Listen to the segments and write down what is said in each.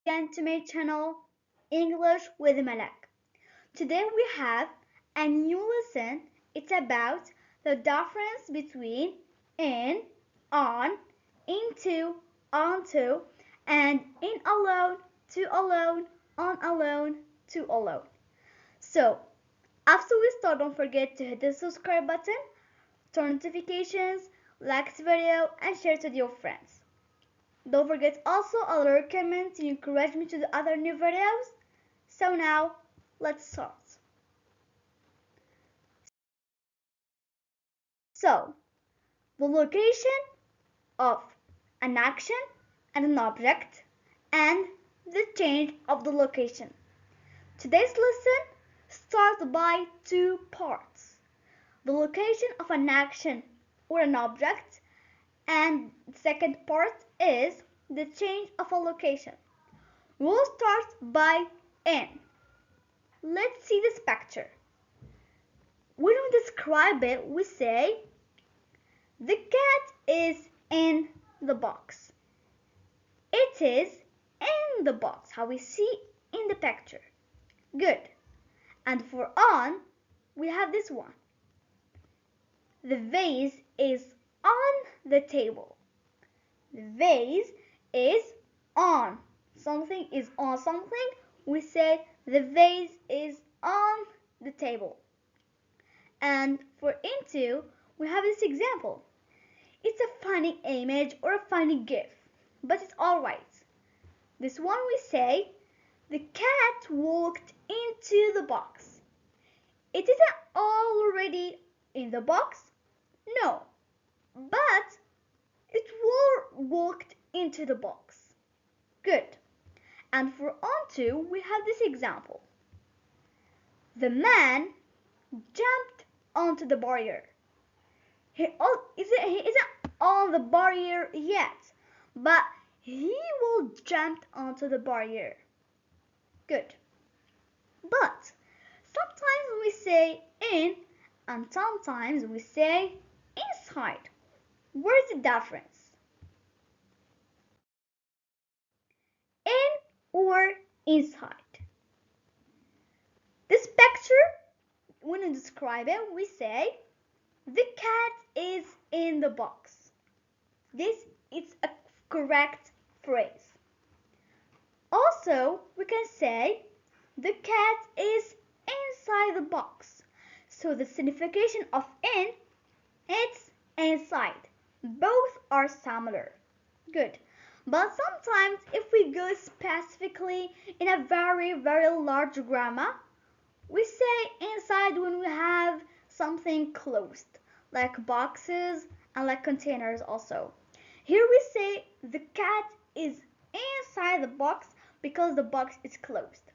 again to my channel English with Malak. Today we have a new lesson. It's about the difference between in, on, into, onto, and in alone, to alone, on alone, to alone. So, after we start, don't forget to hit the subscribe button, turn notifications, like this video, and share it with your friends. Don't forget also other comments to encourage me to do other new videos. So now, let's start. So, the location of an action and an object and the change of the location. Today's lesson starts by two parts. The location of an action or an object, and the second part is the change of a location. We'll start by in. Let's see this picture. When we describe it, we say the cat is in the box. It is in the box, how we see in the picture. Good. And for on, we have this one. The vase is on the table. The vase is on. Something is on something. We say the vase is on the table. And for into, we have this example. It's a funny image or a funny gif, but it's alright. This one we say, the cat walked into the box. It isn't already in the box? No, but it walked into the box. Good. And for onto, we have this example. The man jumped onto the barrier. He isn't on the barrier yet, but he will jump onto the barrier. Good. But sometimes we say in and sometimes we say inside. Where's the difference? In or inside? This picture, when we describe it, we say the cat is in the box. This is a correct phrase. Also, we can say the cat is inside the box. So the signification of in, it's inside. Both are similar. Good. But sometimes if we go specifically in a very large grammar, we say inside when we have something closed, like boxes and like containers also. Here we say the cat is inside the box because the box is closed.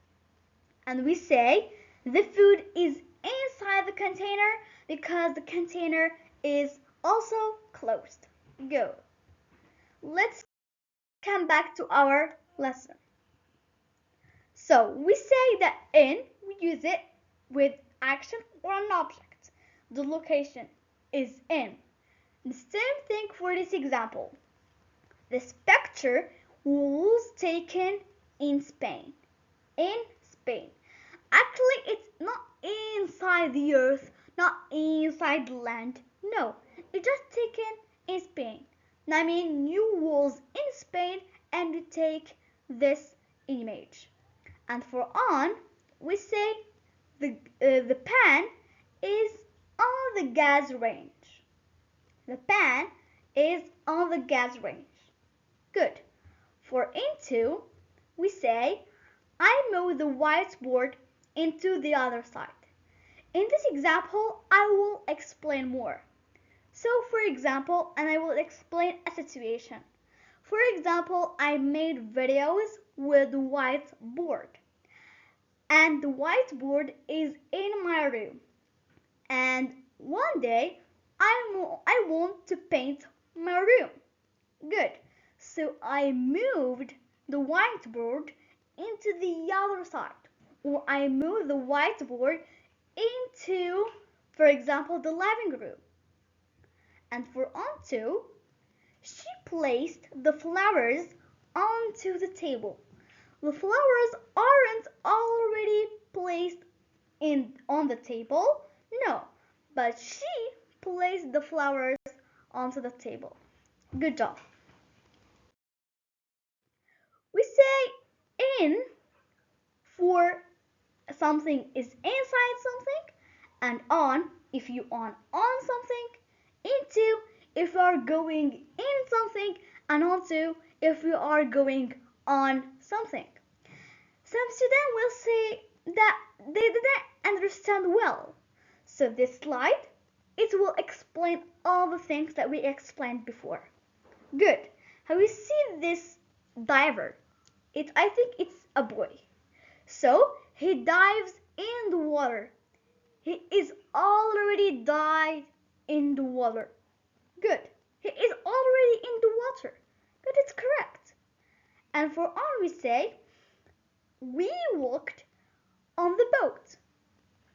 And we say the food is inside the container because the container is also closed. Go. Let's come back to our lesson. So we say that in, we use it with action or an object. The location is in. The same thing for this example. This picture was taken in Spain. In Spain. Actually, it's not inside the earth, not inside the land. No, it's just taken in Spain. I mean, you was in Spain and you take this image. And for on, we say the pan is on the gas range. The pan is on the gas range. Good. For into, we say I move the whiteboard into the other side. In this example, I will explain more. So for example, and I will explain a situation. For example, I made videos with whiteboard. And the whiteboard is in my room. And one day, I want to paint my room. Good. So I moved the whiteboard into the other side. Or I moved the whiteboard into, for example, the living room. And for onto, she placed the flowers onto the table. The flowers aren't already placed on the table. No, but she placed the flowers onto the table. Good job. We say in for something is inside something, and on if you are on something, into if you are going in something, and onto if you are going on something. Some students will say that they didn't understand well. So this slide, it will explain all the things that we explained before. Good. Have you seen this diver? I think it's a boy. So he dives in the water. He is already dived in the water. Good. He is already in the water. Good, it's correct. And for on we say, we walked on the boat.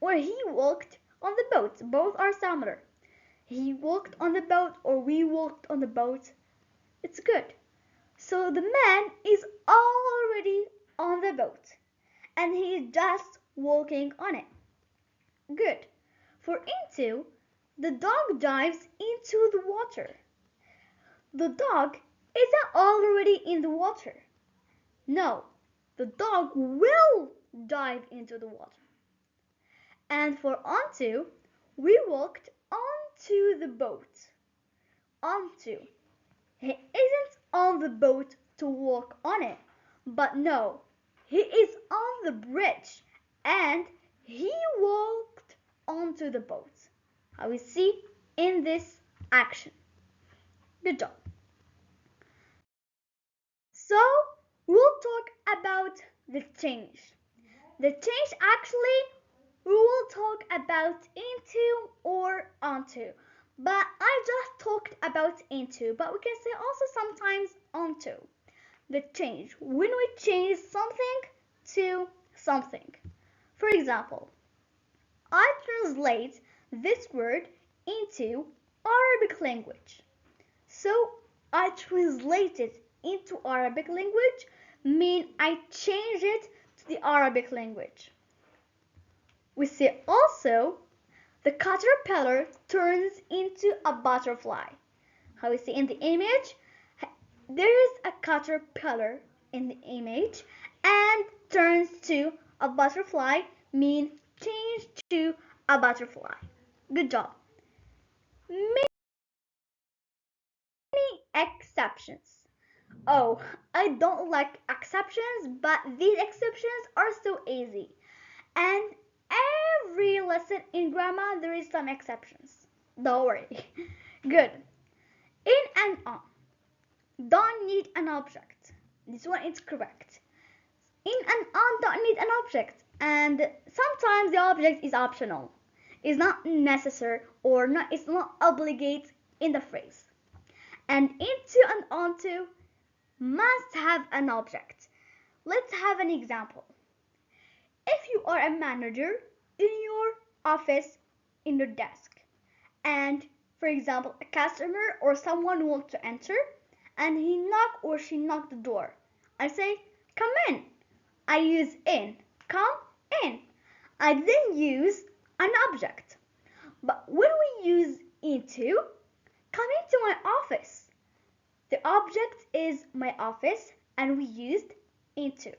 Or he walked on the boat. Both are similar. He walked on the boat or we walked on the boat. It's good. So the man is already on the boat and he is just walking on it. Good. For into, the dog dives into the water. The dog isn't already in the water. No, the dog will dive into the water. And for onto, we walked onto the boat. Onto. He isn't on the boat to walk on it, but no, he is on the bridge and he walked onto the boat. How we see in this action. Good job. So we'll talk about the change. The change actually we will talk about into or onto. But I just talked about into, but we can say also sometimes onto. The change. When we change something to something. For example, I translate this word into Arabic language. So I translate it into Arabic language mean I change it to the Arabic language. We say also the caterpillar turns into a butterfly. How we see in the image, there is a caterpillar in the image and turns to a butterfly mean change to a butterfly. Good job. Many exceptions. Oh, I don't like exceptions, but these exceptions are so easy. And every lesson in grammar there is some exceptions. Don't worry. Good. In and on. Don't need an object. This one is correct. In and on don't need an object. And sometimes the object is optional. It's not necessary or not. It's not obligate in the phrase. And into and onto must have an object. Let's have an example. If you are a manager in your office, in your desk, and for example, a customer or someone wants to enter, and he knock or she knock the door, I say, come in. I use in, come in. I then use an object. But when we use into, come into my office. The object is my office and we used into.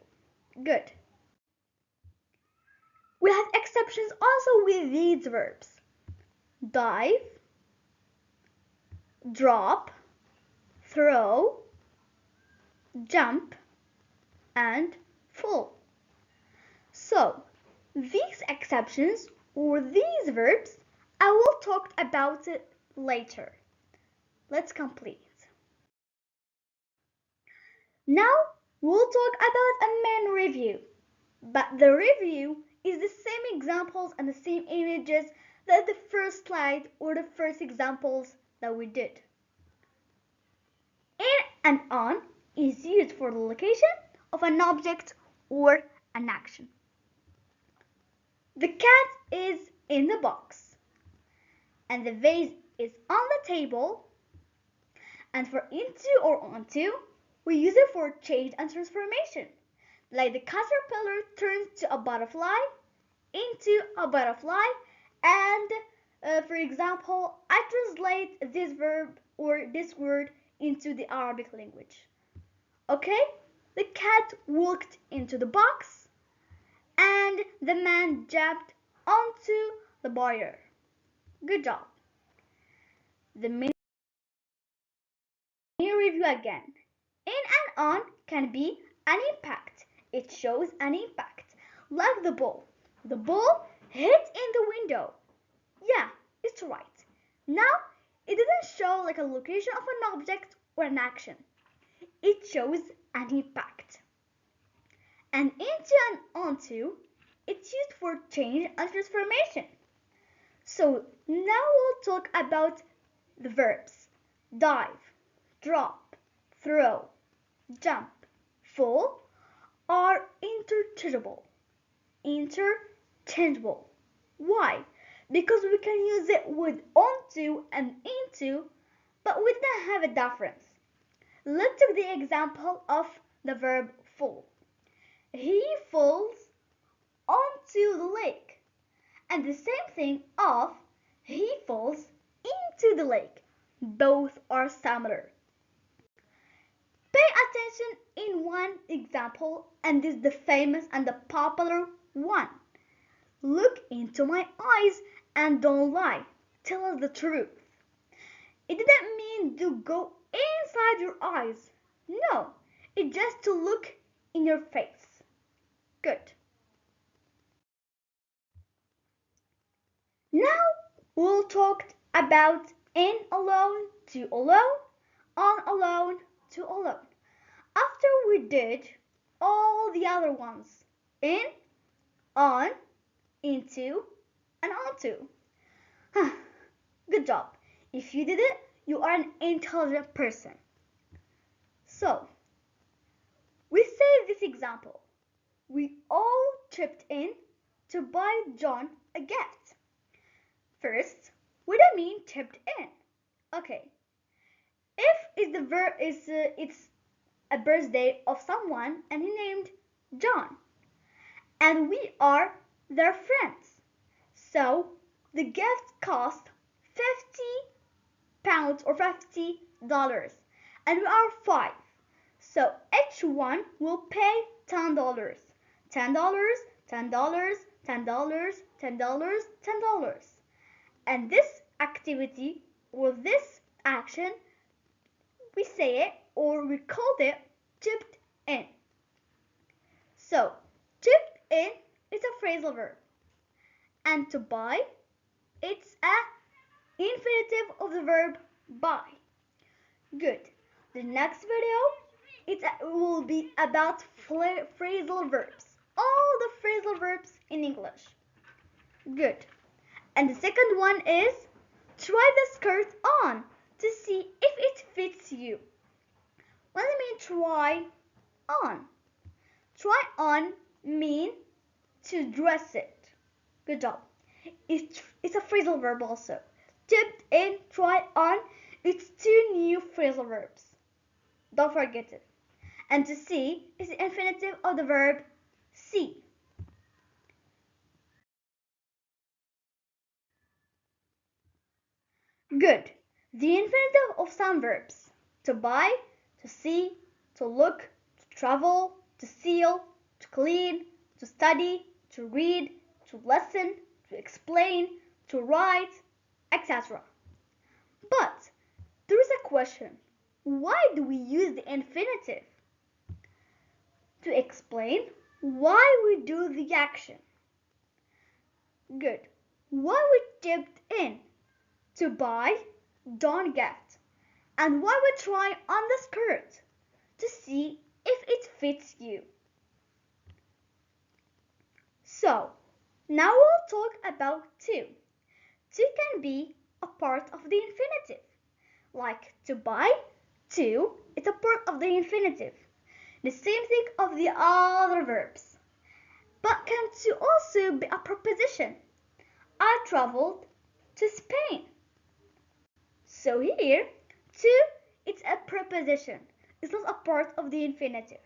Good. We have exceptions also with these verbs. Dive, drop, throw, jump, and fall. So, these exceptions or these verbs, I will talk about it later. Let's complete. Now, we'll talk about a main review. But the review is the same examples and the same images that the first slide or the first examples that we did. In and on is used for the location of an object or an action. The cat is in the box and the vase is on the table. And for into or onto, we use it for change and transformation. Like the caterpillar turns to a butterfly, into a butterfly, and for example, I translate this verb or this word into the Arabic language. Okay? The cat walked into the box and the man jumped onto the buyer. Good job. The mini review again. In and on can be an impact. It shows an impact. Like the ball. The ball hit in the window. Yeah, it's right. Now, it doesn't show like a location of an object or an action. It shows an impact. And into and onto, it's used for change and transformation. So now we'll talk about the verbs. Dive, drop, throw, jump, fall are interchangeable. Interchangeable. Why? Because we can use it with onto and into, but we don't have a difference. Let's take the example of the verb fall. He falls onto the lake. And the same thing of he falls into the lake. Both are similar. Pay attention in one example, and this is the famous and the popular one. Look into my eyes and don't lie. Tell us the truth. It didn't mean to go inside your eyes. No, it's just to look in your face. Good. Now we'll talk about in alone, to alone, on alone, to alone. After we did all the other ones, in, on, into, and onto. Good job. If you did it, you are an intelligent person. So, we say this example. We all chipped in to buy John a gift. First, what do I mean chipped in? Okay. If it's a birthday of someone and he named John, and we are their friends, so the gift cost £50 or $50, and we are 5. So each one will pay $10. $10, $10, $10, $10, $10. And this activity or this action, we say it or we called it chipped in. So chipped in is a phrasal verb. And to buy, it's a infinitive of the verb buy. Good. The next video, it will be about phrasal verbs. All the phrasal verbs in English. Good. And the second one is try the skirt on to see if it fits you. What do I mean try on? Try on mean to dress it. Good job. It's a phrasal verb also. Tipped in, try on, it's 2 new phrasal verbs. Don't forget it. And to see is the infinitive of the verb see. Good. The infinitive of some verbs. To buy, to see, to look, to travel, to seal, to clean, to study, to read, to listen, to explain, to write, etc. But there is a question. Why do we use the infinitive? To explain why we do the action. Good. Why we tipped in? To buy, don't get. And why we try on the skirt? To see if it fits you. So, now we'll talk about to. To can be a part of the infinitive. Like to buy, to, it's a part of the infinitive. The same thing of the other verbs. But can to also be a preposition? I traveled to Spain. So here, to, it's a preposition. It's not a part of the infinitive.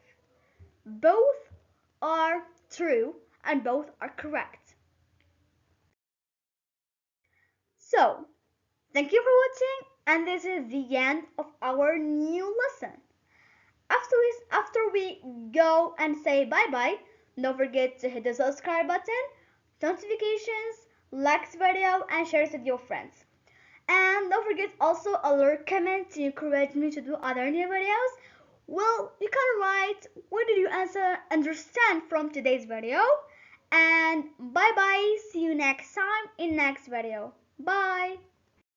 Both are true and both are correct. So, thank you for watching, and this is the end of our new lesson. After we go and say bye-bye, don't forget to hit the subscribe button, notifications, like the video, and share it with your friends. And don't forget also a little comment to encourage me to do other new videos. Well, you can write what did you understand from today's video. And bye bye, see you next time in next video. Bye.